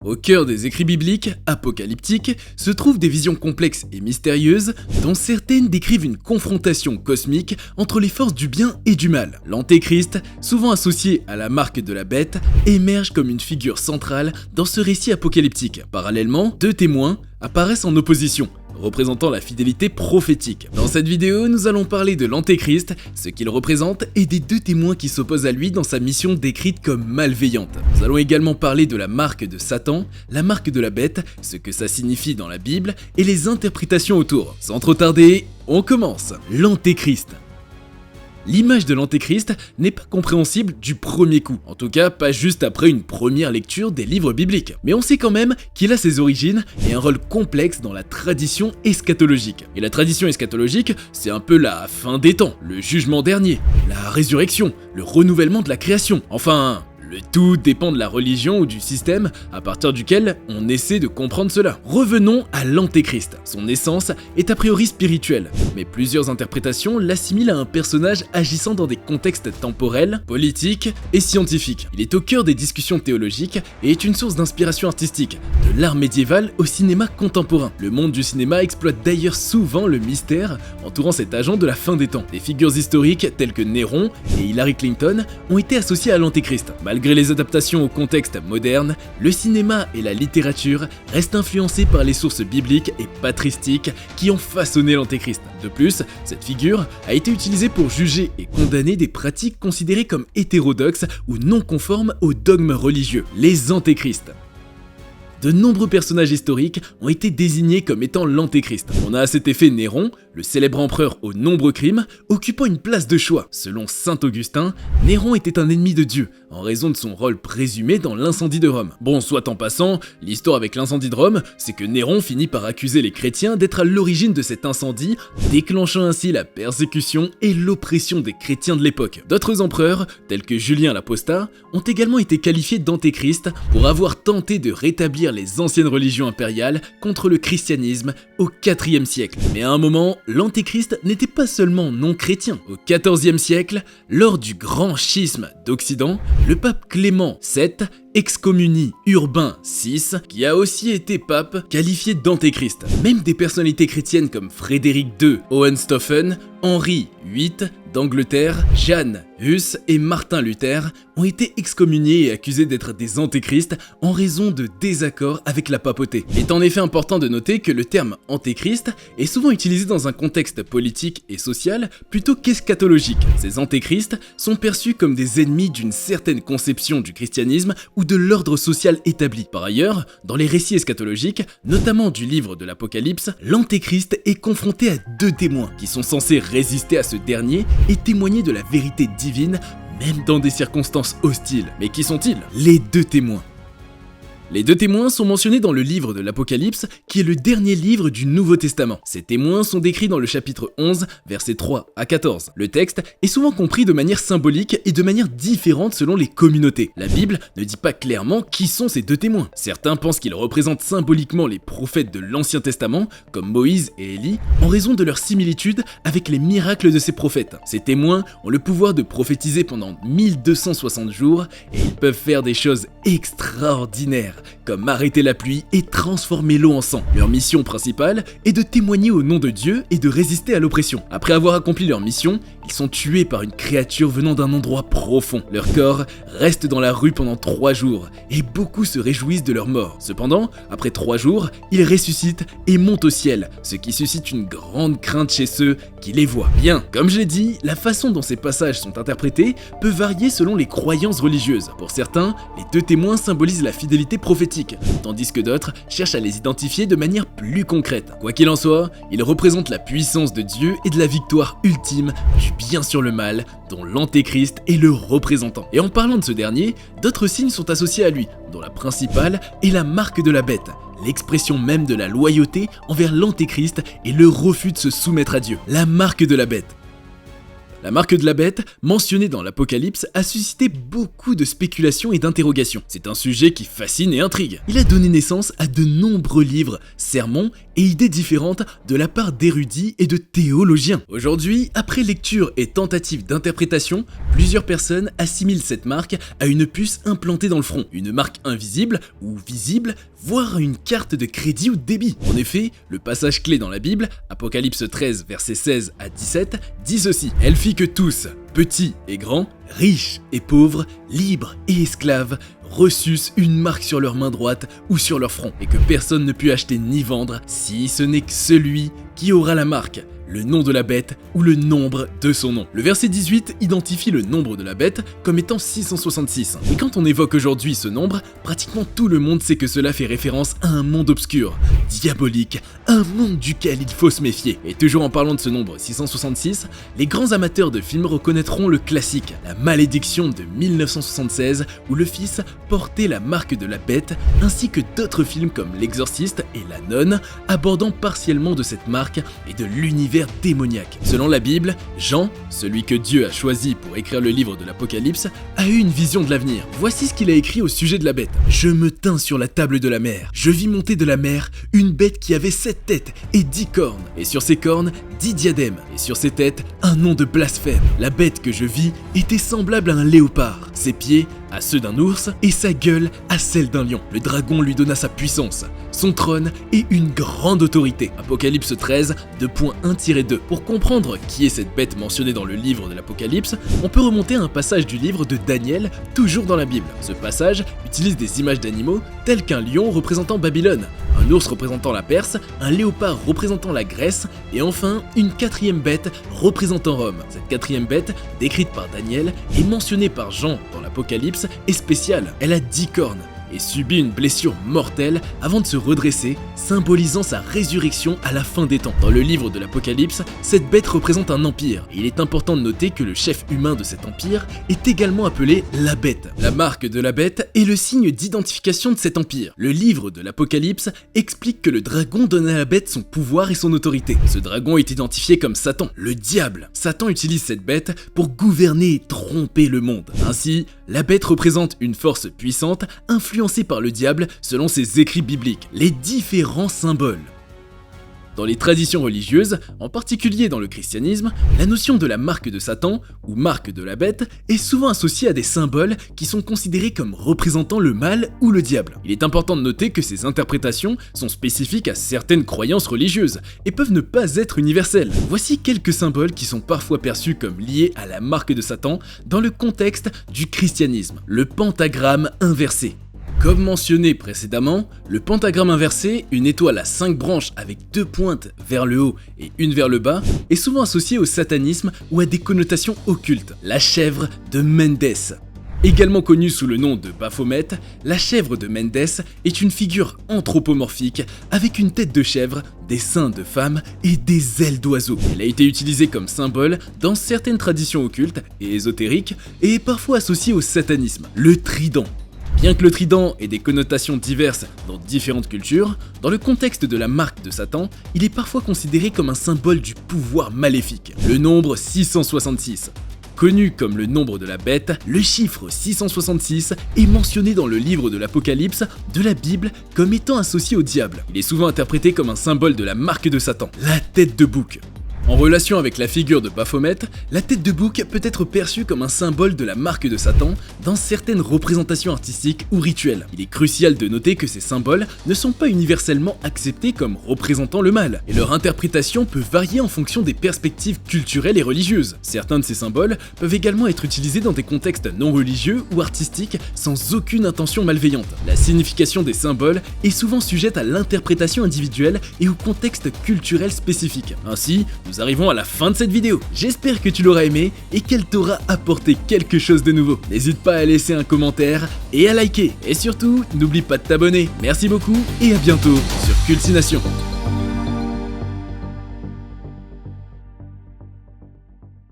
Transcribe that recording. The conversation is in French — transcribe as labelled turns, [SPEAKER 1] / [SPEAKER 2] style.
[SPEAKER 1] Au cœur des écrits bibliques, apocalyptiques, se trouvent des visions complexes et mystérieuses, dont certaines décrivent une confrontation cosmique entre les forces du bien et du mal. L'Antéchrist, souvent associé à la marque de la bête, émerge comme une figure centrale dans ce récit apocalyptique. Parallèlement, deux témoins apparaissent en opposition, représentant la fidélité prophétique. Dans cette vidéo, nous allons parler de l'Antéchrist, ce qu'il représente, et des deux témoins qui s'opposent à lui dans sa mission décrite comme malveillante. Nous allons également parler de la marque de Satan, la marque de la bête, ce que ça signifie dans la Bible, et les interprétations autour. Sans trop tarder, on commence. L'Antéchrist. L'image de l'Antéchrist n'est pas compréhensible du premier coup, en tout cas pas juste après une première lecture des livres bibliques. Mais on sait quand même qu'il a ses origines et un rôle complexe dans la tradition eschatologique. Et la tradition eschatologique, c'est un peu la fin des temps, le jugement dernier, la résurrection, le renouvellement de la création, enfin... Le tout dépend de la religion ou du système à partir duquel on essaie de comprendre cela. Revenons à l'Antéchrist. Son essence est a priori spirituelle, mais plusieurs interprétations l'assimilent à un personnage agissant dans des contextes temporels, politiques et scientifiques. Il est au cœur des discussions théologiques et est une source d'inspiration artistique, de l'art médiéval au cinéma contemporain. Le monde du cinéma exploite d'ailleurs souvent le mystère entourant cet agent de la fin des temps. Des figures historiques telles que Néron et Hillary Clinton ont été associées à l'Antéchrist. Malgré les adaptations au contexte moderne, le cinéma et la littérature restent influencés par les sources bibliques et patristiques qui ont façonné l'Antéchrist. De plus, cette figure a été utilisée pour juger et condamner des pratiques considérées comme hétérodoxes ou non conformes aux dogmes religieux, les antéchrists. De nombreux personnages historiques ont été désignés comme étant l'Antéchrist. On a à cet effet Néron, le célèbre empereur aux nombreux crimes, occupant une place de choix. Selon saint Augustin, Néron était un ennemi de Dieu, en raison de son rôle présumé dans l'incendie de Rome. Bon, soit en passant, l'histoire avec l'incendie de Rome, c'est que Néron finit par accuser les chrétiens d'être à l'origine de cet incendie, déclenchant ainsi la persécution et l'oppression des chrétiens de l'époque. D'autres empereurs, tels que Julien l'Apostat, ont également été qualifiés d'antéchrist pour avoir tenté de rétablir les anciennes religions impériales contre le christianisme au IVe siècle. Mais à un moment, l'Antéchrist n'était pas seulement non chrétien. Au XIVe siècle, lors du grand schisme d'Occident, le pape Clément VII excommunie Urbain VI, qui a aussi été pape, qualifié d'antéchrist. Même des personnalités chrétiennes comme Frédéric II Hohenstaufen, Henri VIII d'Angleterre, Jeanne Hus et Martin Luther ont été excommuniés et accusés d'être des antéchrists en raison de désaccords avec la papauté. Il est en effet important de noter que le terme antéchrist est souvent utilisé dans un contexte politique et social plutôt qu'eschatologique. Ces antéchrists sont perçus comme des ennemis d'une certaine conception du christianisme ou de l'ordre social établi. Par ailleurs, dans les récits eschatologiques, notamment du livre de l'Apocalypse, l'Antéchrist est confronté à deux témoins qui sont censés résister à ce dernier et témoigner de la vérité divine, même dans des circonstances hostiles. Mais qui sont-ils? Les deux témoins. Les deux témoins sont mentionnés dans le livre de l'Apocalypse, qui est le dernier livre du Nouveau Testament. Ces témoins sont décrits dans le chapitre 11, versets 3 à 14. Le texte est souvent compris de manière symbolique et de manière différente selon les communautés. La Bible ne dit pas clairement qui sont ces deux témoins. Certains pensent qu'ils représentent symboliquement les prophètes de l'Ancien Testament, comme Moïse et Élie, en raison de leur similitude avec les miracles de ces prophètes. Ces témoins ont le pouvoir de prophétiser pendant 1260 jours et ils peuvent faire des choses extraordinaires, comme arrêter la pluie et transformer l'eau en sang. Leur mission principale est de témoigner au nom de Dieu et de résister à l'oppression. Après avoir accompli leur mission, ils sont tués par une créature venant d'un endroit profond. Leur corps reste dans la rue pendant 3 jours et beaucoup se réjouissent de leur mort. Cependant, après 3 jours, ils ressuscitent et montent au ciel, ce qui suscite une grande crainte chez ceux qui les voient. Bien, comme je l'ai dit, la façon dont ces passages sont interprétés peut varier selon les croyances religieuses. Pour certains, les deux témoins symbolisent la fidélité prophétique, tandis que d'autres cherchent à les identifier de manière plus concrète. Quoi qu'il en soit, ils représentent la puissance de Dieu et de la victoire ultime du bien sur le mal, dont l'Antéchrist est le représentant. Et en parlant de ce dernier, d'autres signes sont associés à lui, dont la principale est la marque de la bête, l'expression même de la loyauté envers l'Antéchrist et le refus de se soumettre à Dieu. La marque de la bête. La marque de la bête, mentionnée dans l'Apocalypse, a suscité beaucoup de spéculations et d'interrogations. C'est un sujet qui fascine et intrigue. Il a donné naissance à de nombreux livres, sermons et idées différentes de la part d'érudits et de théologiens. Aujourd'hui, après lecture et tentative d'interprétation, plusieurs personnes assimilent cette marque à une puce implantée dans le front, une marque invisible ou visible, voire une carte de crédit ou de débit. En effet, le passage clé dans la Bible, Apocalypse 13, versets 16 à 17, dit ceci: « Elle fit que tous, petits et grands, riches et pauvres, libres et esclaves, reçussent une marque sur leur main droite ou sur leur front, et que personne ne put acheter ni vendre, si ce n'est que celui qui aura la marque, le nom de la bête ou le nombre de son nom. » Le verset 18 identifie le nombre de la bête comme étant 666. Et quand on évoque aujourd'hui ce nombre, pratiquement tout le monde sait que cela fait référence à un monde obscur, diabolique, un monde duquel il faut se méfier. Et toujours en parlant de ce nombre 666, les grands amateurs de films reconnaîtront le classique, La Malédiction de 1976, où le fils portait la marque de la bête, ainsi que d'autres films comme L'Exorciste et La Nonne, abordant partiellement de cette marque et de l'univers démoniaque. Selon la Bible, Jean, celui que Dieu a choisi pour écrire le livre de l'Apocalypse, a eu une vision de l'avenir. Voici ce qu'il a écrit au sujet de la bête. « Je me tins sur la table de la mer. Je vis monter de la mer une bête qui avait 7 têtes et 10 cornes, et sur ses cornes 10 diadèmes, et sur ses têtes un nom de blasphème. La bête que je vis était semblable à un léopard, ses pieds à ceux d'un ours et sa gueule à celle d'un lion. Le dragon lui donna sa puissance, son trône et une grande autorité. » Apocalypse 13, 2.1-2. Pour comprendre qui est cette bête mentionnée dans le livre de l'Apocalypse, on peut remonter à un passage du livre de Daniel, toujours dans la Bible. Ce passage utilise des images d'animaux tels qu'un lion représentant Babylone, un ours représentant la Perse, un léopard représentant la Grèce, et enfin une quatrième bête représentant Rome. Cette quatrième bête, décrite par Daniel, est mentionnée par Jean dans l'Apocalypse, est spéciale. Elle a 10 cornes et subit une blessure mortelle avant de se redresser, symbolisant sa résurrection à la fin des temps. Dans le livre de l'Apocalypse, cette bête représente un empire, et il est important de noter que le chef humain de cet empire est également appelé la bête. La marque de la bête est le signe d'identification de cet empire. Le livre de l'Apocalypse explique que le dragon donne à la bête son pouvoir et son autorité. Ce dragon est identifié comme Satan, le diable. Satan utilise cette bête pour gouverner et tromper le monde. Ainsi, la bête représente une force puissante, influencée par le diable selon ses écrits bibliques, les différents symboles. Dans les traditions religieuses, en particulier dans le christianisme, la notion de la marque de Satan, ou marque de la bête, est souvent associée à des symboles qui sont considérés comme représentant le mal ou le diable. Il est important de noter que ces interprétations sont spécifiques à certaines croyances religieuses et peuvent ne pas être universelles. Voici quelques symboles qui sont parfois perçus comme liés à la marque de Satan dans le contexte du christianisme. Le pentagramme inversé. Comme mentionné précédemment, le pentagramme inversé, une étoile à 5 branches avec 2 pointes vers le haut et une vers le bas, est souvent associé au satanisme ou à des connotations occultes. La chèvre de Méndès. Également connue sous le nom de Baphomet, la chèvre de Méndès est une figure anthropomorphique avec une tête de chèvre, des seins de femme et des ailes d'oiseau. Elle a été utilisée comme symbole dans certaines traditions occultes et ésotériques et est parfois associée au satanisme. Le trident. Bien que le trident ait des connotations diverses dans différentes cultures, dans le contexte de la marque de Satan, il est parfois considéré comme un symbole du pouvoir maléfique. Le nombre 666. Connu comme le nombre de la bête, le chiffre 666 est mentionné dans le livre de l'Apocalypse de la Bible comme étant associé au diable. Il est souvent interprété comme un symbole de la marque de Satan, la tête de bouc. En relation avec la figure de Baphomet, la tête de bouc peut être perçue comme un symbole de la marque de Satan dans certaines représentations artistiques ou rituelles. Il est crucial de noter que ces symboles ne sont pas universellement acceptés comme représentant le mal, et leur interprétation peut varier en fonction des perspectives culturelles et religieuses. Certains de ces symboles peuvent également être utilisés dans des contextes non religieux ou artistiques sans aucune intention malveillante. La signification des symboles est souvent sujette à l'interprétation individuelle et au contexte culturel spécifique. Ainsi, nous arrivons à la fin de cette vidéo. J'espère que tu l'auras aimé et qu'elle t'aura apporté quelque chose de nouveau. N'hésite pas à laisser un commentaire et à liker. Et surtout, n'oublie pas de t'abonner. Merci beaucoup et à bientôt sur Cultination.